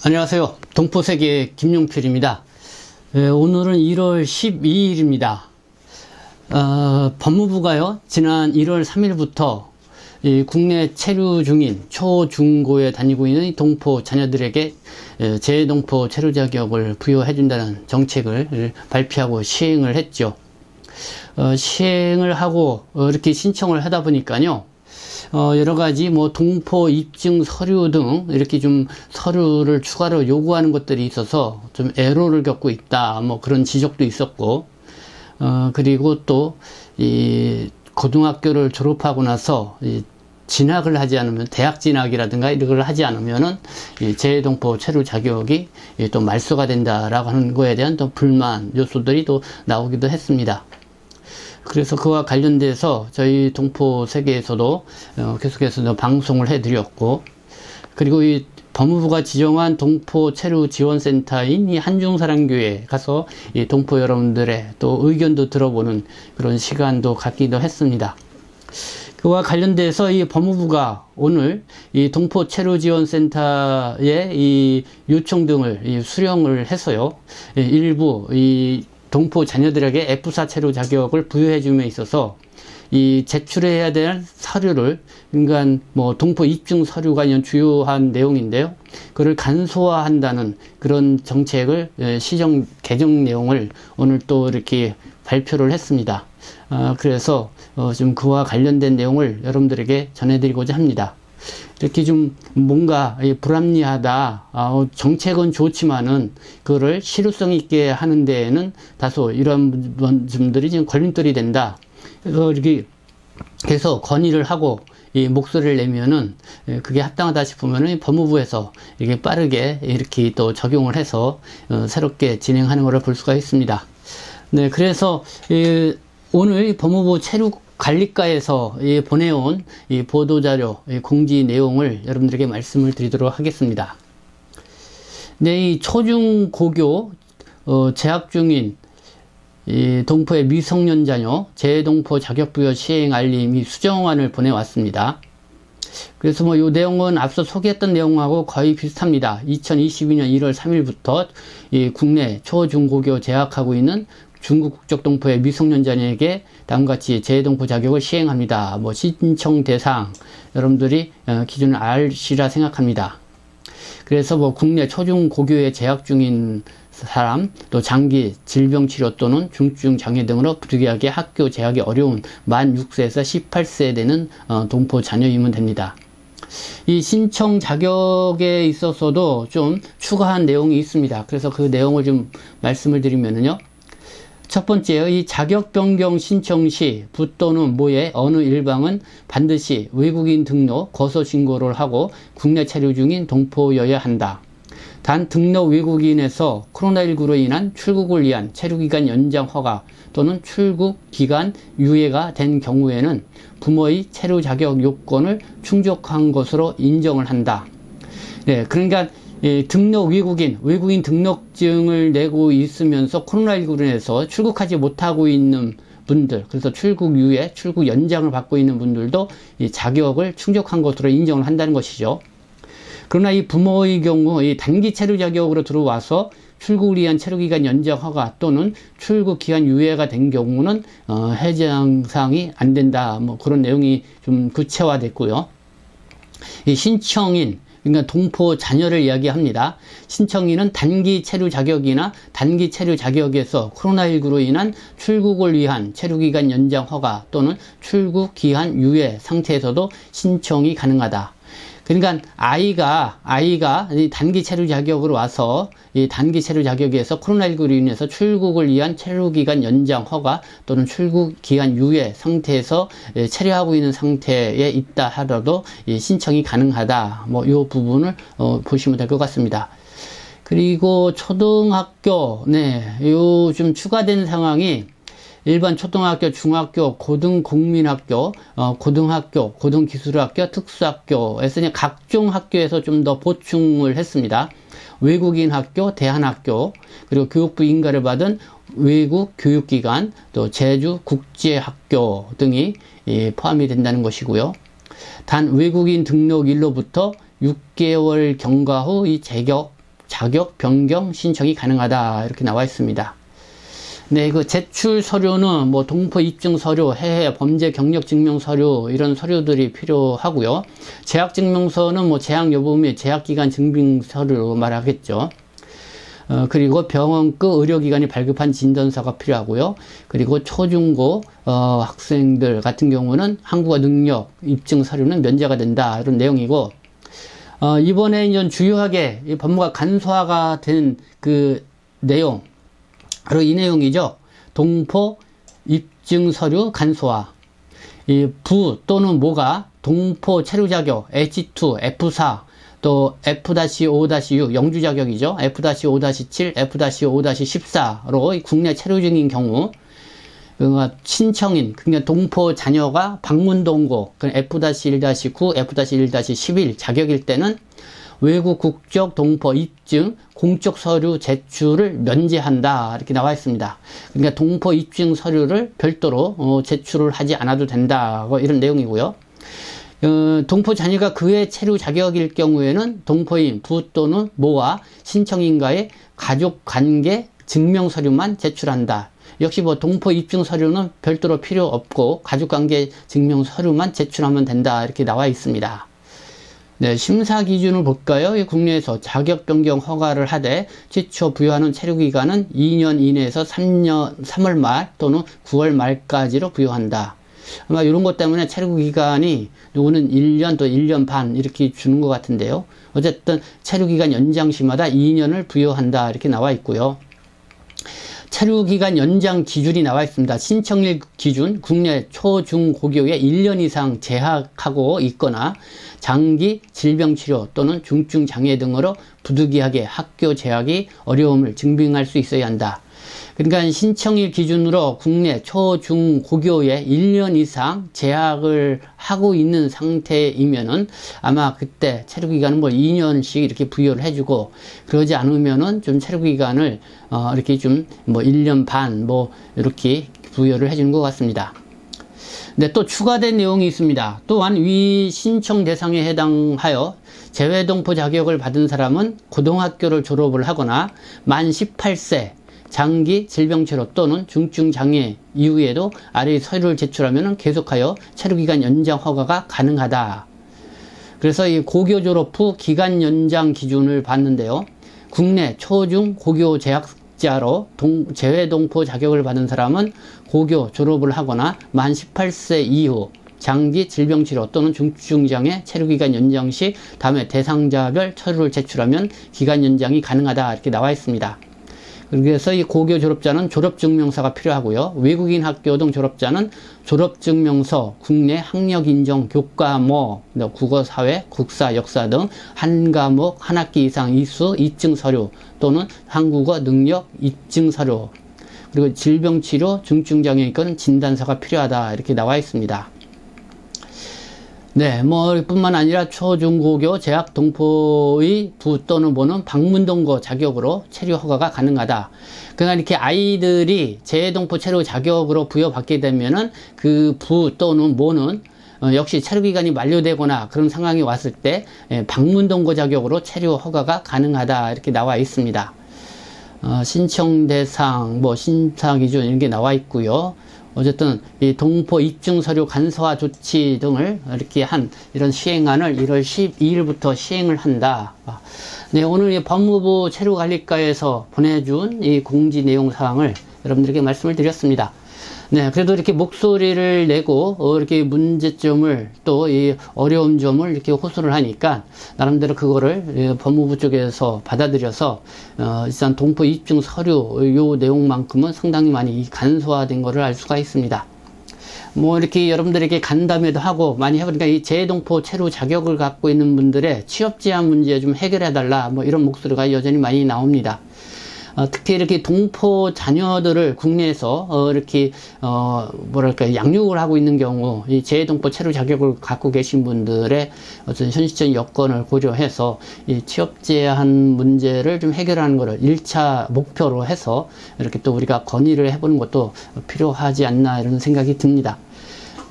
안녕하세요. 동포세계 김용필입니다. 오늘은 1월 12일입니다. 법무부가요, 지난 1월 3일부터 국내 체류 중인 초, 중, 고에 다니고 있는 동포 자녀들에게 재동포 체류 자격을 부여해준다는 정책을 발표하고 시행을 했죠. 시행을 하고 이렇게 신청을 하다 보니까요, 여러 가지 동포 입증 서류 등 이렇게 좀 서류를 추가로 요구하는 것들이 있어서 좀 애로를 겪고 있다, 그런 지적도 있었고, 그리고 또 이 고등학교를 졸업하고 나서 진학을 하지 않으면, 대학 진학이라든가 이런 걸 하지 않으면은 재동포 체류 자격이 또 말소가 된다라고 하는 거에 대한 또 불만 요소들이 또 나오기도 했습니다. 그래서 그와 관련돼서 저희 동포 세계에서도 계속해서 방송을 해드렸고, 그리고 이 법무부가 지정한 동포 체류 지원센터인 이 한중사랑교회에 가서 이 동포 여러분들의 또 의견도 들어보는 그런 시간도 갖기도 했습니다. 그와 관련돼서 이 법무부가 오늘 이 동포 체류 지원센터의 이 요청 등을 수령을 해서요, 일부 이 동포 자녀들에게 F4 체류 자격을 부여해 줌에 있어서 이 제출해야 될 서류를, 그러니까 동포 입증 서류가 주요한 내용인데요, 그걸 간소화한다는 그런 정책을 시정 개정 내용을 오늘 또 이렇게 발표를 했습니다. 그래서 좀 그와 관련된 내용을 여러분들에게 전해드리고자 합니다. 이렇게 좀 뭔가 불합리하다, 정책은 좋지만은 그거를 실효성 있게 하는 데에는 다소 이런 점들이 지금 걸림돌이 된다. 그래서 이렇게 계속 건의를 하고 이 목소리를 내면은 그게 합당하다 싶으면은 법무부에서 이게 빠르게 이렇게 또 적용을 해서 새롭게 진행하는 것을 볼 수가 있습니다. 네, 그래서 오늘 법무부 체류관리과에서 보내온 이 보도자료, 공지 내용을 여러분들에게 말씀을 드리도록 하겠습니다. 네, 이 초중 고교 재학 중인 이 동포의 미성년 자녀 재동포 자격부여 시행 알림이 수정안을 보내왔습니다. 그래서 이 내용은 앞서 소개했던 내용하고 거의 비슷합니다. 2022년 1월 3일부터 이 국내 초, 중, 고교 재학하고 있는 중국 국적 동포의 미성년 자녀에게 다음같이 재동포 자격을 시행합니다. 신청 대상 여러분들이 기준을 아시라 생각합니다. 그래서 국내 초중 고교에 재학 중인 사람, 또 장기 질병 치료 또는 중증 장애 등으로 부득이하게 학교 재학이 어려운 만 6세에서 18세 되는 동포 자녀이면 됩니다. 이 신청 자격에 있어서도 좀 추가한 내용이 있습니다. 그래서 그 내용을 좀 말씀을 드리면요, 첫 번째요, 이 자격 변경 신청 시 부 또는 모의 어느 일방은 반드시 외국인 등록 거소 신고를 하고 국내 체류 중인 동포여야 한다. 단 등록 외국인에서 코로나19로 인한 출국을 위한 체류기간 연장 허가 또는 출국 기간 유예가 된 경우에는 부모의 체류 자격 요건을 충족한 것으로 인정을 한다. 네, 그러니까 등록 외국인 등록증을 내고 있으면서 코로나19로 인해서 출국하지 못하고 있는 분들, 그래서 출국 유예, 출국 연장을 받고 있는 분들도 이 자격을 충족한 것으로 인정을 한다는 것이죠. 그러나 이 부모의 경우 이 단기 체류 자격으로 들어와서 출국을 위한 체류기간 연장 허가 또는 출국 기간 유예가 된 경우는 해당사항이 안 된다. 그런 내용이 좀 구체화됐고요. 이 신청인, 그러니까 동포 자녀를 이야기합니다. 신청인은 단기 체류 자격이나 단기 체류 자격에서 코로나19로 인한 출국을 위한 체류기간 연장 허가 또는 출국 기한 유예 상태에서도 신청이 가능하다. 그러니까 아이가 이 단기 체류 자격으로 와서 이 단기 체류 자격에서 코로나19로 인해서 출국을 위한 체류기간 연장 허가 또는 출국 기간 유예 상태에서 체류하고 있는 상태에 있다 하더라도 이 신청이 가능하다. 이 부분을 보시면 될 것 같습니다. 그리고 초등학교, 요 좀 추가된 상황이 일반 초등학교, 중학교, 고등국민학교, 고등학교, 고등기술학교, 특수학교에서 각종 학교에서 좀 더 보충을 했습니다. 외국인 학교, 대한학교, 그리고 교육부 인가를 받은 외국 교육기관, 또 제주 국제학교 등이 포함이 된다는 것이고요. 단 외국인 등록일로부터 6개월 경과 후 이 자격 변경 신청이 가능하다 이렇게 나와 있습니다. 네, 그 제출 서류는 뭐 동포 입증 서류, 해외 범죄 경력 증명 서류 이런 서류들이 필요하고요. 재학 증명서는 뭐 재학 여부 및 재학 기간 증빙 서류로 말하겠죠. 그리고 병원급 의료기관이 발급한 진단서가 필요하고요. 그리고 초중고 학생들 같은 경우는 한국어 능력 입증 서류는 면제가 된다 이런 내용이고, 이번에 이제 주요하게 이 법무가 간소화가 된 그 내용, 바로 이 내용이죠. 동포 입증 서류 간소화. 이 부 또는 모가 동포 체류 자격 H2, F4, 또 F-5-6 영주 자격이죠. F-5-7, F-5-14로 국내 체류 중인 경우, 신청인, 그러니까 동포 자녀가 방문 동고, F-1-9, F-1-11 자격일 때는 외국 국적 동포 입증 공적 서류 제출을 면제한다 이렇게 나와 있습니다. 그러니까 동포 입증 서류를 별도로 제출을 하지 않아도 된다 이런 내용이고요. 동포 자녀가 그 외 체류 자격일 경우에는 동포인 부 또는 모와 신청인과의 가족 관계 증명 서류만 제출한다. 역시 뭐 동포 입증 서류는 별도로 필요 없고 가족 관계 증명 서류만 제출하면 된다 이렇게 나와 있습니다. 네, 심사 기준을 볼까요? 국내에서 자격 변경 허가를 하되 최초 부여하는 체류 기간은 2년 이내에서 3월 말 또는 9월 말까지로 부여한다. 아마 이런 것 때문에 체류 기간이 누구는 1년 또 1년 반 이렇게 주는 것 같은데요. 어쨌든 체류 기간 연장 시마다 2년을 부여한다 이렇게 나와 있고요. 체류 기간 연장 기준이 나와 있습니다. 신청일 기준 국내 초, 중, 고교에 1년 이상 재학하고 있거나 장기 질병 치료 또는 중증 장애 등으로 부득이하게 학교 재학이 어려움을 증빙할 수 있어야 한다. 그러니까 신청일 기준으로 국내 초, 중, 고교에 1년 이상 재학을 하고 있는 상태이면은 아마 그때 체류기간은 뭐 2년씩 이렇게 부여를 해주고, 그러지 않으면은 좀 체류기간을 이렇게 좀 뭐 1년 반 뭐 이렇게 부여를 해주는 것 같습니다. 네, 또 추가된 내용이 있습니다. 또한 위 신청 대상에 해당하여 재외동포 자격을 받은 사람은 고등학교를 졸업을 하거나 만 18세 장기 질병치료 또는 중증 장애 이후에도 아래의 서류를 제출하면 계속하여 체류기간 연장 허가가 가능하다. 그래서 이 고교 졸업 후 기간 연장 기준을 봤는데요. 국내 초중 고교 재학자로 재외동포 자격을 받은 사람은 고교 졸업을 하거나 만 18세 이후 장기 질병치료 또는 중증장애 체류기간 연장 시 다음에 대상자별 서류를 제출하면 기간 연장이 가능하다 이렇게 나와 있습니다. 그래서 이 고교 졸업자는 졸업증명서가 필요하고요. 외국인 학교 등 졸업자는 졸업증명서, 국내 학력인정 교과목, 국어, 사회, 국사, 역사 등 한 과목 한 학기 이상 이수 입증서류 또는 한국어 능력 입증서류, 그리고 질병치료, 중증장애인 진단서가 필요하다 이렇게 나와 있습니다. 네, 뭐 뿐만 아니라 초중고교 재학 동포의 부 또는 모는 방문동거 자격으로 체류 허가가 가능하다. 그러니까 이렇게 아이들이 재외동포 체류 자격으로 부여받게 되면은 그 부 또는 모는 역시 체류 기간이 만료되거나 그런 상황이 왔을 때 방문동거 자격으로 체류 허가가 가능하다 이렇게 나와 있습니다. 신청 대상, 뭐 심사 기준 이런 게 나와 있고요. 어쨌든 이 동포 입증 서류 간소화 조치 등을 이렇게 이런 시행안을 1월 12일부터 시행을 한다. 네, 오늘 이 법무부 체류관리과에서 보내준 이 공지 내용 사항을 여러분들에게 말씀을 드렸습니다. 네, 그래도 이렇게 목소리를 내고 이렇게 문제점을 또 이 어려운 점을 이렇게 호소를 하니까 나름대로 그거를 법무부 쪽에서 받아들여서 일단 동포 입증 서류 요 내용만큼은 상당히 많이 간소화된 거를 알 수가 있습니다. 뭐 이렇게 여러분들에게 간담회도 하고 많이 해보니까 이 재동포 체류 자격을 갖고 있는 분들의 취업 제한 문제 좀 해결해 달라 뭐 이런 목소리가 여전히 많이 나옵니다. 특히 이렇게 동포 자녀들을 국내에서 이렇게 뭐랄까 양육을 하고 있는 경우 이 재동포 체류 자격을 갖고 계신 분들의 어떤 현실적인 여건을 고려해서 이 취업 제한 문제를 좀 해결하는 것을 1차 목표로 해서 이렇게 또 우리가 건의를 해보는 것도 필요하지 않나 이런 생각이 듭니다.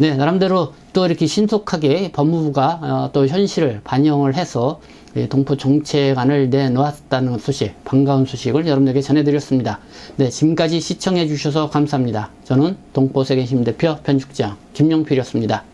네, 나름대로 또 이렇게 신속하게 법무부가 또 현실을 반영을 해서 동포 정책안을 내놓았다는 소식, 반가운 소식을 여러분에게 전해드렸습니다. 네, 지금까지 시청해 주셔서 감사합니다. 저는 동포세계시민 대표 편집장 김용필이었습니다.